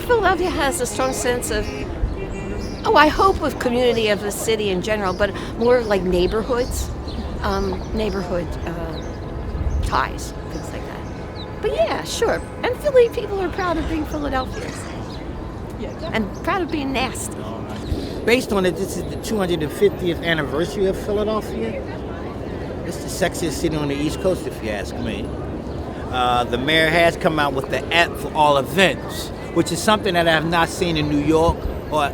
Philadelphia has a strong sense of, I hope of community of the city in general, but more like neighborhoods, neighborhood ties, things like that. But yeah, sure. And Philly people are proud of being Philadelphians. Yeah, and proud of being nasty. Based on it, this is the 250th anniversary of Philadelphia. It's the sexiest city on the East Coast, if you ask me. The mayor has come out with the app for all events, which is something that I have not seen in New York or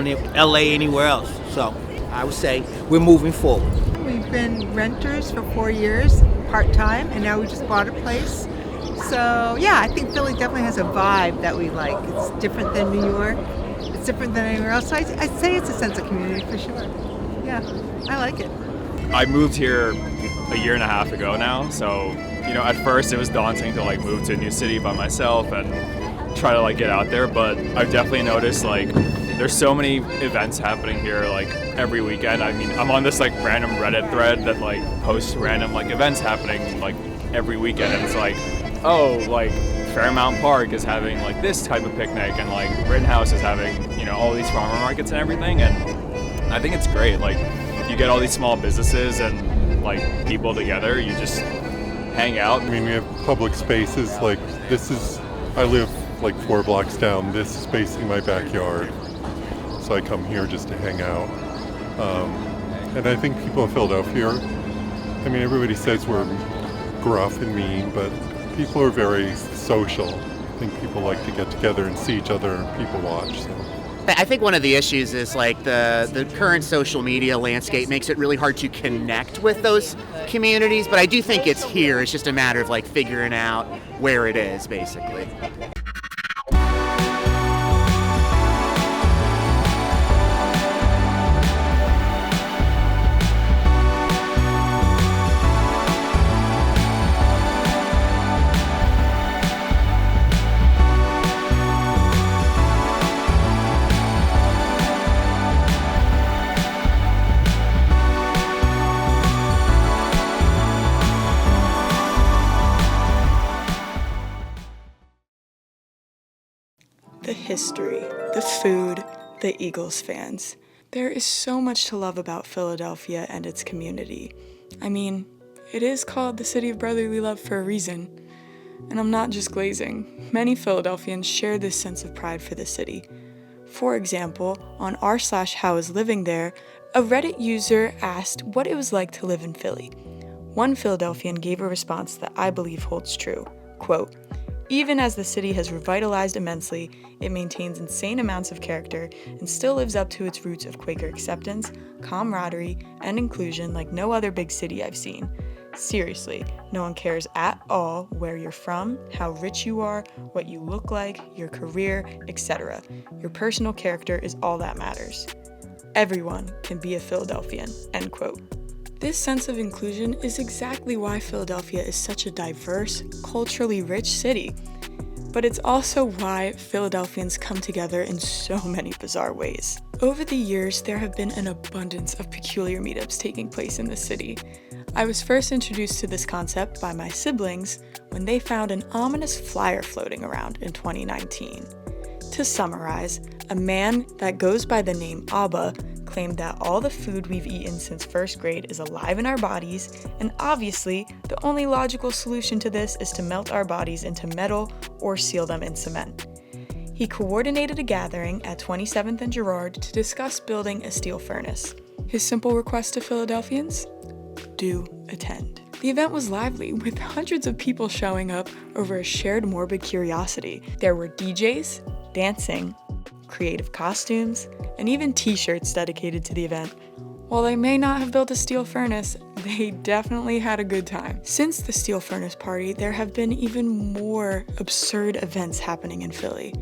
in LA, anywhere else. So I would say we're moving forward. We've been renters for 4 years, part-time, and now we just bought a place. So yeah, I think Philly definitely has a vibe that we like. It's different than New York. It's different than anywhere else. So I'd say it's a sense of community for sure. Yeah, I like it. I moved here a year and a half ago now, so at first it was daunting to move to a new city by myself and try to get out there, but I've definitely noticed there's so many events happening here every weekend. I mean, I'm on this random Reddit thread that posts random events happening every weekend, and it's Fairmount Park is having this type of picnic, and Rittenhouse is having all these farmer markets and everything, and I think it's great. You get all these small businesses and people together, you just hang out. I mean, we have public spaces I live 4 blocks down. This is basically my backyard, so I come here just to hang out. And I think people in Philadelphia everybody says we're gruff and mean, but people are very social. I think people like to get together and see each other and people watch. So. I think one of the issues is the current social media landscape makes it really hard to connect with those communities, but I do think it's here. It's just a matter of figuring out where it is, basically. The history, the food, the Eagles fans. There is so much to love about Philadelphia and its community. I mean, it is called the City of Brotherly Love for a reason. And I'm not just glazing. Many Philadelphians share this sense of pride for the city. For example, on r/howIsLivingThere, a Reddit user asked what it was like to live in Philly. One Philadelphian gave a response that I believe holds true. Quote, "Even as the city has revitalized immensely, it maintains insane amounts of character and still lives up to its roots of Quaker acceptance, camaraderie, and inclusion like no other big city I've seen. Seriously, no one cares at all where you're from, how rich you are, what you look like, your career, etc. Your personal character is all that matters. Everyone can be a Philadelphian." End quote. This sense of inclusion is exactly why Philadelphia is such a diverse, culturally rich city. But it's also why Philadelphians come together in so many bizarre ways. Over the years, there have been an abundance of peculiar meetups taking place in the city. I was first introduced to this concept by my siblings when they found an ominous flyer floating around in 2019. To summarize, a man that goes by the name Abba claimed that all the food we've eaten since first grade is alive in our bodies, and obviously, the only logical solution to this is to melt our bodies into metal or seal them in cement. He coordinated a gathering at 27th and Girard to discuss building a steel furnace. His simple request to Philadelphians? Do attend. The event was lively, with hundreds of people showing up over a shared morbid curiosity. There were DJs, dancing, creative costumes, and even t-shirts dedicated to the event. While they may not have built a steel furnace, they definitely had a good time. Since the steel furnace party, there have been even more absurd events happening in Philly.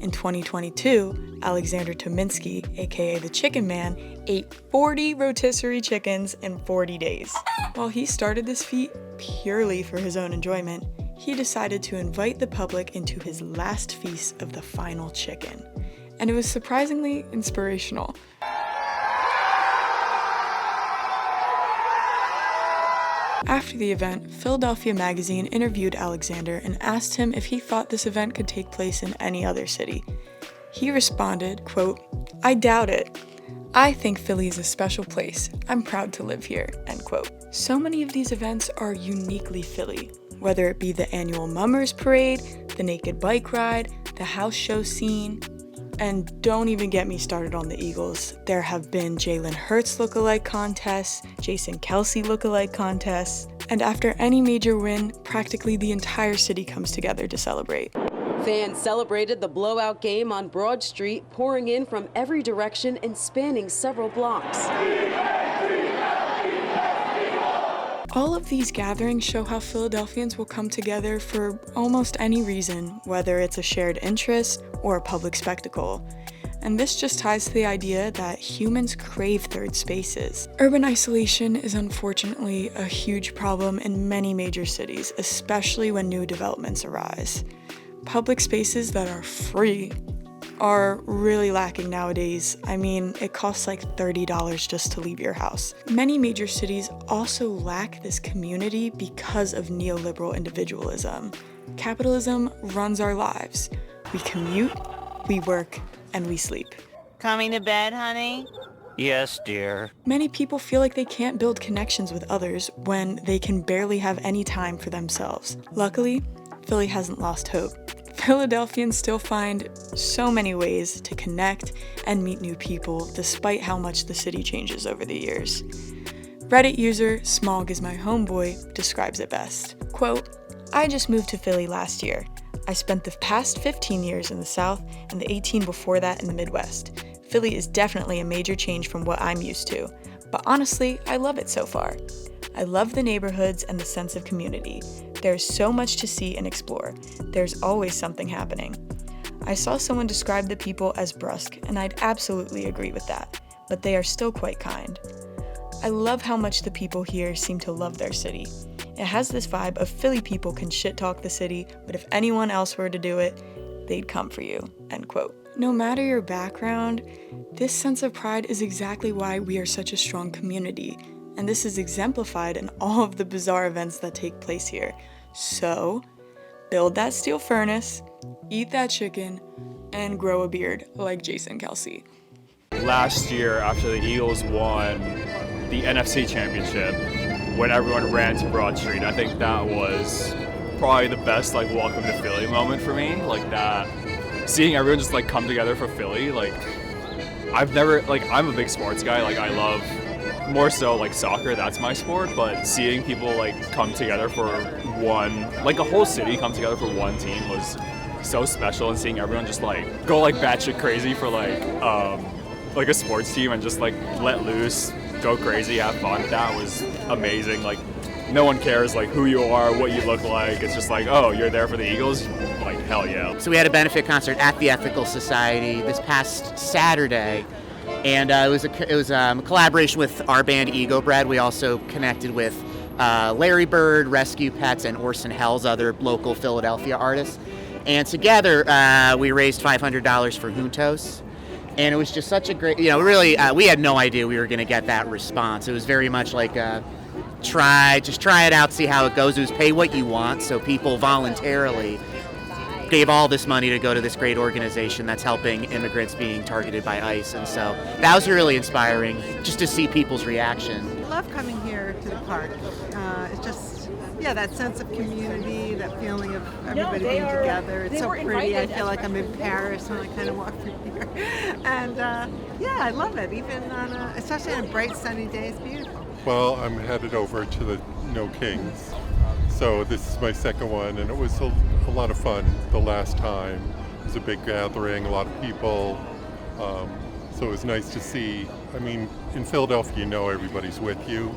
In 2022, Alexander Tominski, aka the Chicken Man, ate 40 rotisserie chickens in 40 days. While he started this feat purely for his own enjoyment, he decided to invite the public into his last feast of the final chicken. And it was surprisingly inspirational. After the event, Philadelphia Magazine interviewed Alexander and asked him if he thought this event could take place in any other city. He responded, quote, "I doubt it. I think Philly is a special place. I'm proud to live here," end quote. So many of these events are uniquely Philly, whether it be the annual Mummers Parade, the Naked Bike Ride, the house show scene. And don't even get me started on the Eagles. There have been Jalen Hurts lookalike contests, Jason Kelce lookalike contests, and after any major win, practically the entire city comes together to celebrate. Fans celebrated the blowout game on Broad Street, pouring in from every direction and spanning several blocks. All of these gatherings show how Philadelphians will come together for almost any reason, whether it's a shared interest or a public spectacle. And this just ties to the idea that humans crave third spaces. Urban isolation is unfortunately a huge problem in many major cities, especially when new developments arise. Public spaces that are free are really lacking nowadays. I mean, it costs like $30 just to leave your house. Many major cities also lack this community because of neoliberal individualism. Capitalism runs our lives. We commute, we work, and we sleep. Coming to bed, honey? Yes, dear. Many people feel like they can't build connections with others when they can barely have any time for themselves. Luckily, Philly hasn't lost hope. Philadelphians still find so many ways to connect and meet new people despite how much the city changes over the years. Reddit user Smog is my homeboy describes it best. Quote, "I just moved to Philly last year. I spent the past 15 years in the South and the 18 before that in the Midwest. Philly is definitely a major change from what I'm used to, but honestly, I love it so far. I love the neighborhoods and the sense of community. There's so much to see and explore. There's always something happening. I saw someone describe the people as brusque, and I'd absolutely agree with that, but they are still quite kind. I love how much the people here seem to love their city. It has this vibe of Philly people can shit talk the city, but if anyone else were to do it, they'd come for you," end quote. No matter your background, this sense of pride is exactly why we are such a strong community, and this is exemplified in all of the bizarre events that take place here. So, build that steel furnace, eat that chicken, and grow a beard like Jason Kelce. Last year, after the Eagles won the NFC Championship, when everyone ran to Broad Street, I think that was probably the best like welcome to Philly moment for me. Like that, seeing everyone just like come together for Philly. Like I've never I'm a big sports guy. Like I love more so like soccer. That's my sport. But seeing people like come together for one, like a whole city come together for one team was so special. And seeing everyone just like go like batshit crazy for like a sports team and just like let loose, go crazy, have fun. That was amazing. Like no one cares like who you are, what you look like. It's just like, oh, you're there for the Eagles? Like hell yeah. So we had a benefit concert at the Ethical Society this past Saturday, and it was a collaboration with our band Ego Bread. We also connected with Larry Bird, Rescue Pets, and Orson Hell's other local Philadelphia artists. And together we raised $500 for Juntos. And it was just such a great, really, we had no idea we were going to get that response. It was very much like try it out, see how it goes. It was pay what you want. So people voluntarily gave all this money to go to this great organization that's helping immigrants being targeted by ICE. And so that was really inspiring just to see people's reaction. I love coming here to the park. It's just, that sense of community, that feeling of everybody being together. It's so pretty. I feel like I'm in Paris when I kind of walk through here. And I love it. Even especially on a bright sunny day, it's beautiful. Well, I'm headed over to the No Kings. So this is my second one, and it was a lot of fun the last time. It was a big gathering, a lot of people. So it was nice to see. I mean, in Philadelphia, everybody's with you.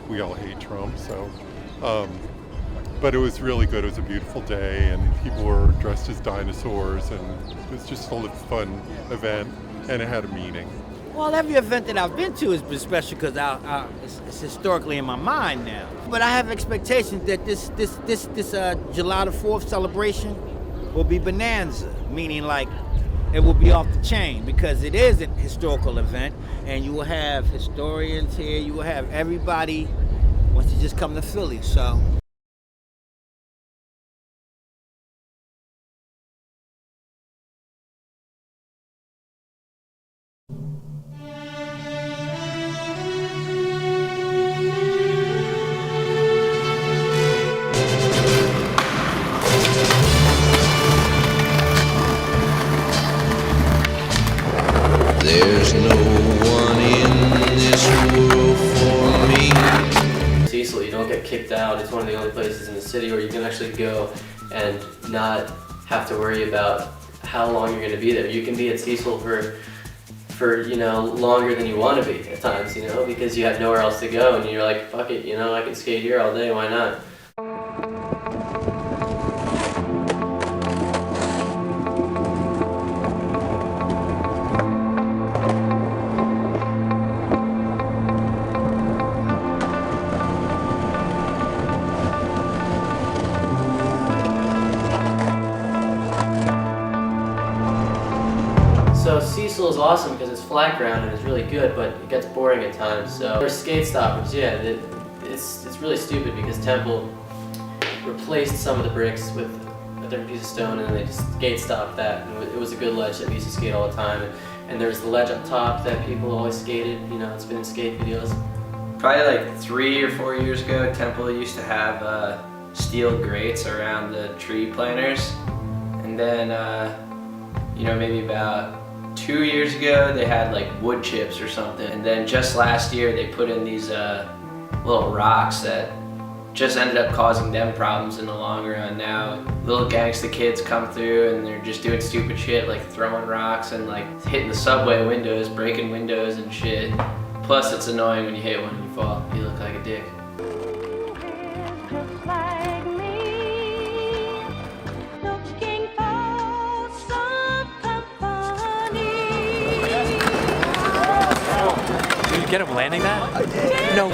We all hate Trump, so. But it was really good. It was a beautiful day, and people were dressed as dinosaurs, and it was just a fun event, and it had a meaning. Well, every event that I've been to has been special because it's historically in my mind now. But I have expectations that this July the 4th celebration will be bonanza, meaning like it will be off the chain because it is a historical event, and you will have historians here. You will have everybody wants to just come to Philly. So. city where you can actually go and not have to worry about how long you're going to be there. You can be at Cecil for you know, longer than you want to be at times, you know, because you have nowhere else to go and you're like, fuck it, you know, I can skate here all day, why not? So Cecil is awesome because it's flat ground and it's really good, but it gets boring at times. So for skate stoppers, yeah, it's really stupid because Temple replaced some of the bricks with a different piece of stone, and then they just skate stopped that. And it was a good ledge that we used to skate all the time. And there's the ledge up top that people always skated. You know, it's been in skate videos. Probably like 3 or 4 years ago, Temple used to have steel grates around the tree planters, and then you know, maybe about 2 years ago they had like wood chips or something, and then just last year they put in these little rocks that just ended up causing them problems in the long run. Now little gangsta kids come through and they're just doing stupid shit like throwing rocks and like hitting the subway windows, breaking windows and shit. Plus it's annoying when you hit one and you fall, you look like a dick. Did you get him landing that? I did. No.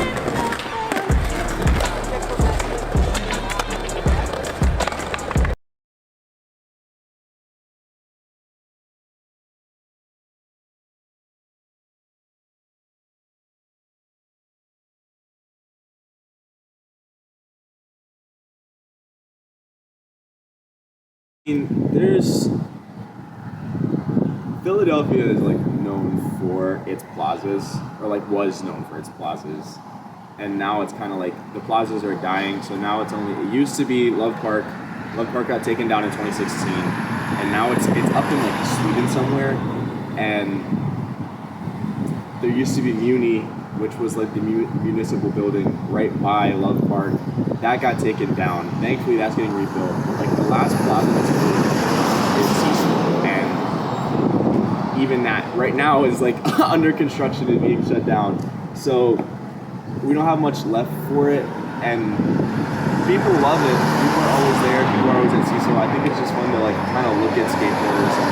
There's Philadelphia is like known for its plazas, or like was known for its plazas, and now it's kind of like the plazas are dying. So now it's only, it used to be Love Park. Love Park got taken down in 2016, and now it's up in like Sweden somewhere. And there used to be Muni, which was like the municipal building right by Love Park. That got taken down. Thankfully, that's getting rebuilt. But like the last plaza that's built is Cecil, and even that right now is like under construction and being shut down. So we don't have much left for it, and people love it. People are always there. People are always at Cecil. I think it's just fun to like kind of look at skateboarders and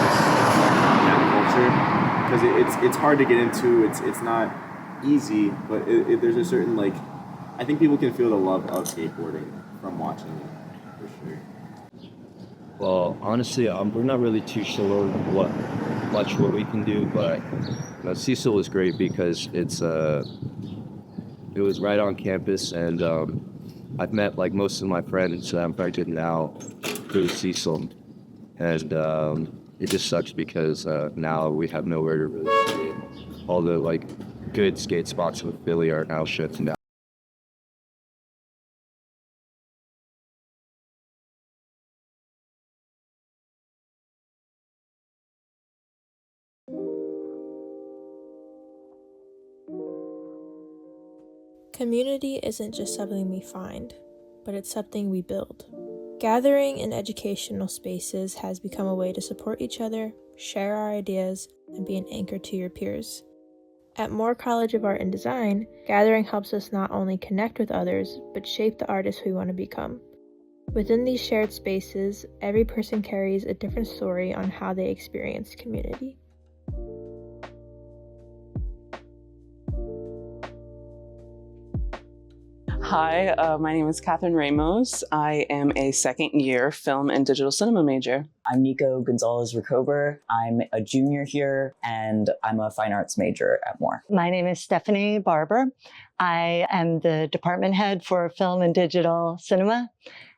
that culture, because it's hard to get into. It's not easy, but there's a certain like, I think people can feel the love of skateboarding from watching it, for sure. Well, honestly, we're not really too sure what we can do, but you know, Cecil was great because it was right on campus, and I've met like most of my friends that I'm friends with now through Cecil, and it just sucks because now we have nowhere to really skate. All the like good skate spots with Philly are now shut down. Community isn't just something we find, but it's something we build. Gathering in educational spaces has become a way to support each other, share our ideas, and be an anchor to your peers. At Moore College of Art and Design, gathering helps us not only connect with others, but shape the artists we want to become. Within these shared spaces, every person carries a different story on how they experience community. Hi, my name is Catherine Ramos. I am a second-year film and digital cinema major. I'm Nico Gonzalez-Recober. I'm a junior here, and I'm a fine arts major at Moore. My name is Stephanie Barber. I am the department head for film and digital cinema.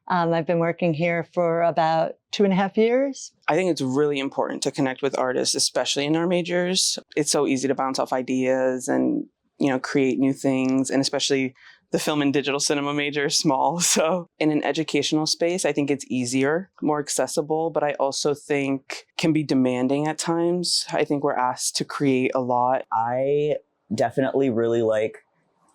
I've been working here for about 2.5 years. I think it's really important to connect with artists, especially in our majors. It's so easy to bounce off ideas and, you know, create new things, and especially the film and digital cinema major is small. So in an educational space, I think it's easier, more accessible, but I also think can be demanding at times. I think we're asked to create a lot. I definitely really like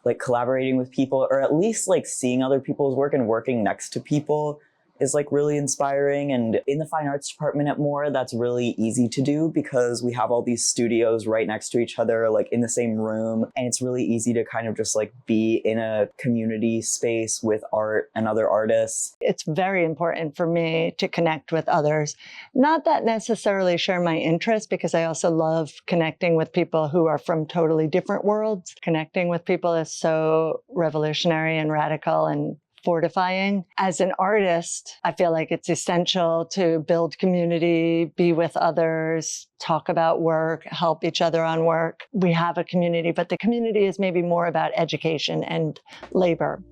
like collaborating with people, or at least like seeing other people's work and working next to people is like really inspiring. And in the fine arts department at Moore, that's really easy to do because we have all these studios right next to each other, like in the same room. And it's really easy to kind of just like be in a community space with art and other artists. It's very important for me to connect with others. Not that necessarily share my interests, because I also love connecting with people who are from totally different worlds. Connecting with people is so revolutionary and radical and fortifying. As an artist, I feel like it's essential to build community, be with others, talk about work, help each other on work. We have a community, but the community is maybe more about education and labor.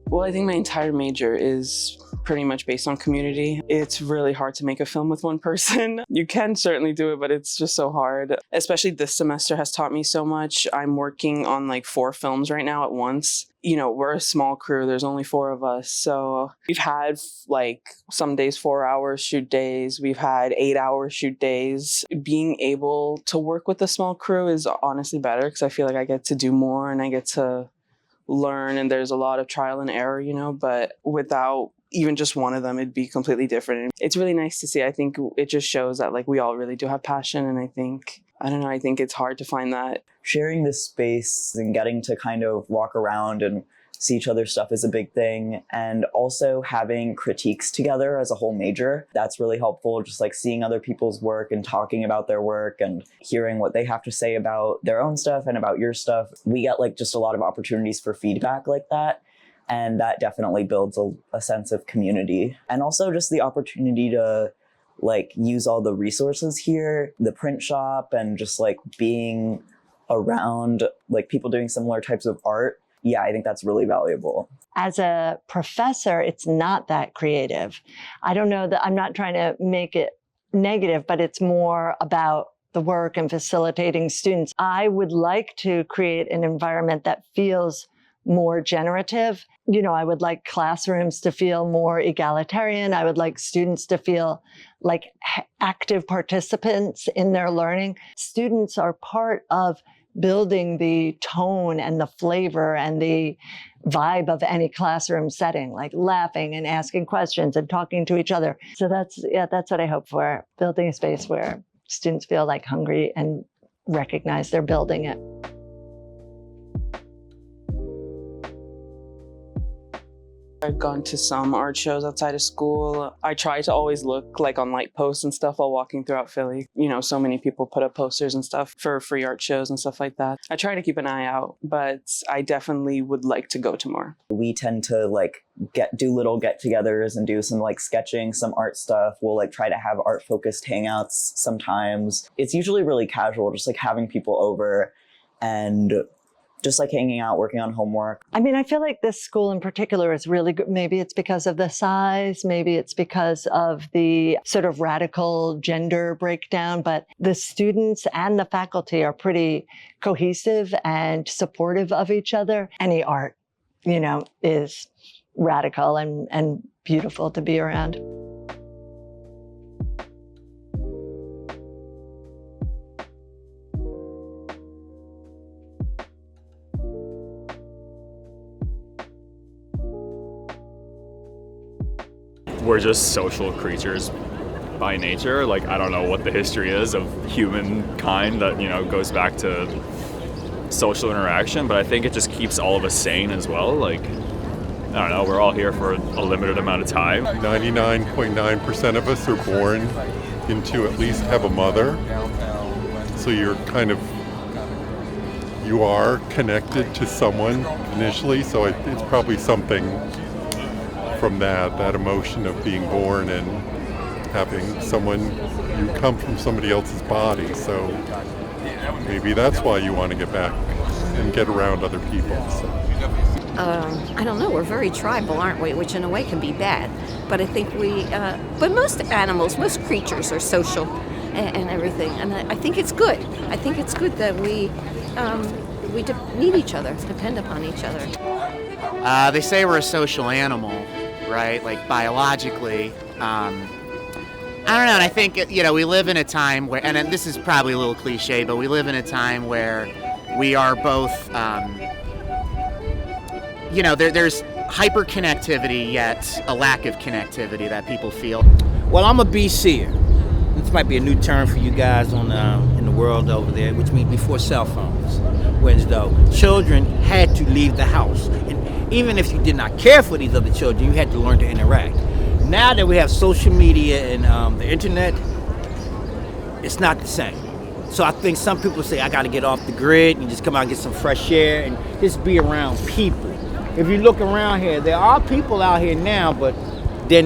Well, I think my entire major is pretty much based on community. It's really hard to make a film with one person. You can certainly do it, but it's just so hard. Especially this semester has taught me so much. I'm working on like 4 films right now at once. You know, we're a small crew. There's only 4 of us. So we've had like some days 4-hour shoot days. We've had 8-hour shoot days. Being able to work with a small crew is honestly better because I feel like I get to do more and I get to learn, and there's a lot of trial and error, you know, but without even just one of them, it'd be completely different. It's really nice to see. I think it just shows that like we all really do have passion, and I think it's hard to find that. Sharing this space and getting to kind of walk around and see each other's stuff is a big thing. And also having critiques together as a whole major, that's really helpful. Just like seeing other people's work and talking about their work and hearing what they have to say about their own stuff and about your stuff. We get like just a lot of opportunities for feedback like that. And that definitely builds a sense of community. And also just the opportunity to like use all the resources here, the print shop, and just like being around like people doing similar types of art. Yeah, I think that's really valuable. As a professor, it's not that creative. I don't know that I'm not trying to make it negative, but it's more about the work and facilitating students. I would like to create an environment that feels more generative. You know, I would like classrooms to feel more egalitarian. I would like students to feel like active participants in their learning. Students are part of building the tone and the flavor and the vibe of any classroom setting, like laughing and asking questions and talking to each other. So that's what I hope for, building a space where students feel like hungry and recognize they're building it. I've gone to some art shows outside of school. I try to always look like on light posts and stuff while walking throughout Philly. You know, so many people put up posters and stuff for free art shows and stuff like that. I try to keep an eye out, but I definitely would like to go to more. We tend to like do little get-togethers and do some like sketching, some art stuff. We'll like try to have art-focused hangouts sometimes. It's usually really casual, just like having people over and just like hanging out, working on homework. I mean, I feel like this school in particular is really good. Maybe it's because of the size, maybe it's because of the sort of radical gender breakdown, but the students and the faculty are pretty cohesive and supportive of each other. Any art, you know, is radical and beautiful to be around. We're just social creatures by nature. Like, I don't know what the history is of humankind that, you know, goes back to social interaction, but I think it just keeps all of us sane as well. Like, I don't know, we're all here for a limited amount of time. 99.9% of us are born into at least have a mother. So you are connected to someone initially, so it's probably something from that emotion of being born and having you come from somebody else's body. So maybe that's why you want to get back and get around other people. So. I don't know, we're very tribal, aren't we? Which in a way can be bad. But I think but most animals, most creatures are social and everything. And I think it's good. I think it's good that we need each other, depend upon each other. They say we're a social animal, right? Like biologically. I don't know, and I think, we live in a time where, and this is probably a little cliche, but we live in a time where we are both, there's hyper-connectivity, yet a lack of connectivity that people feel. Well, I'm a BCer. This might be a new term for you guys in the world over there, which means before cell phones, whereas though children had to leave the house. And even if you did not care for these other children, you had to learn to interact. Now that we have social media and the internet, it's not the same. So I think some people say, I got to get off the grid and just come out and get some fresh air and just be around people. If you look around here, there are people out here now, but they're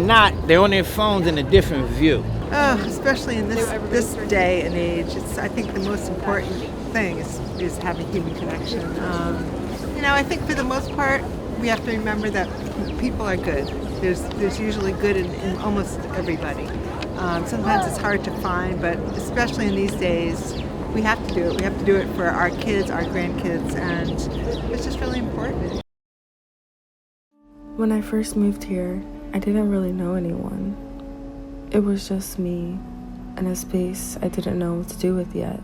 on their phones in a different view. Especially in this day and age, I think the most important thing is having human connection. I think for the most part, we have to remember that people are good. There's usually good in almost everybody. Sometimes it's hard to find, but especially in these days, we have to do it. We have to do it for our kids, our grandkids, and it's just really important. When I first moved here, I didn't really know anyone. It was just me and a space I didn't know what to do with yet.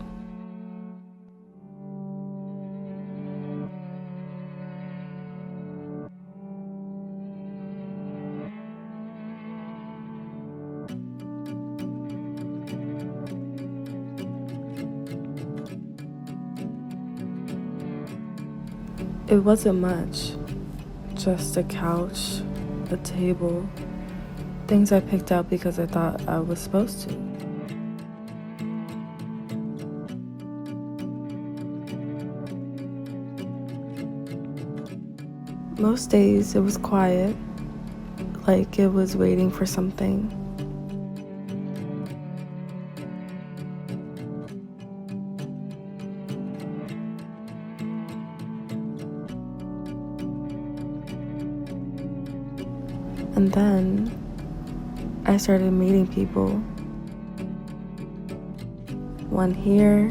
It wasn't much, just a couch, a table, things I picked up because I thought I was supposed to. Most days it was quiet, like it was waiting for something. And then I started meeting people. One here,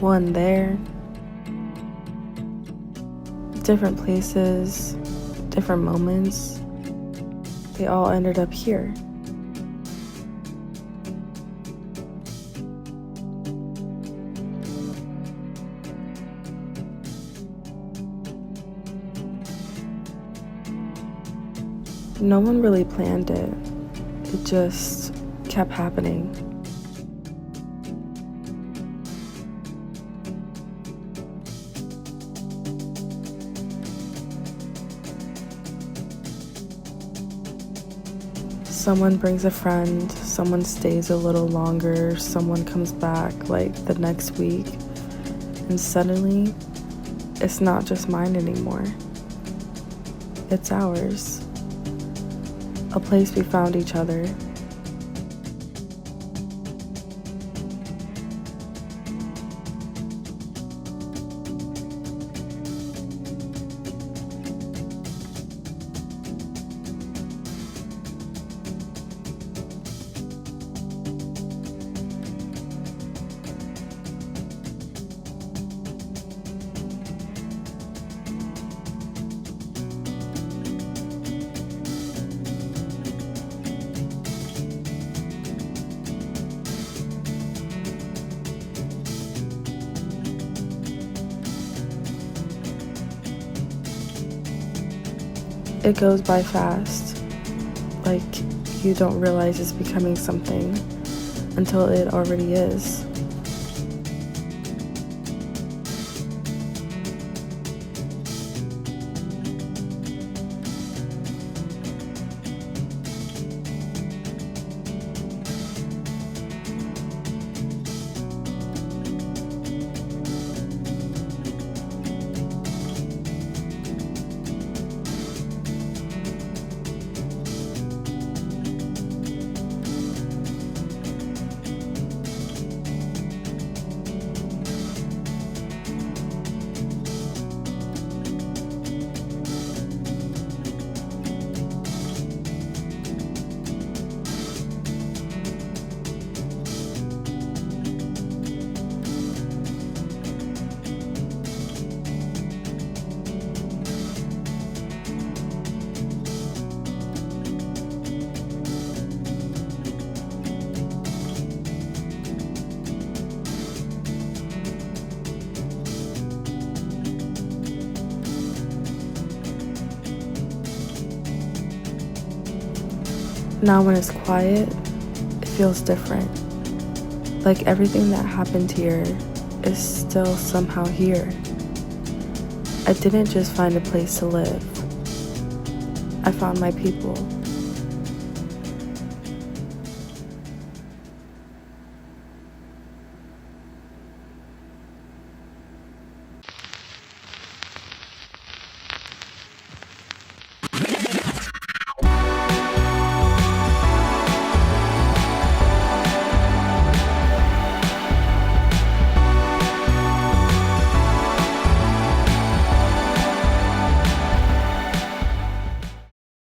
one there, different places, different moments. They all ended up here. No one really planned it. It just kept happening. Someone brings a friend, someone stays a little longer, someone comes back like the next week, and suddenly it's not just mine anymore. It's ours. A place we found each other. It goes by fast, like you don't realize it's becoming something until it already is. Now when it's quiet, it feels different. Like everything that happened here is still somehow here. I didn't just find a place to live. I found my people.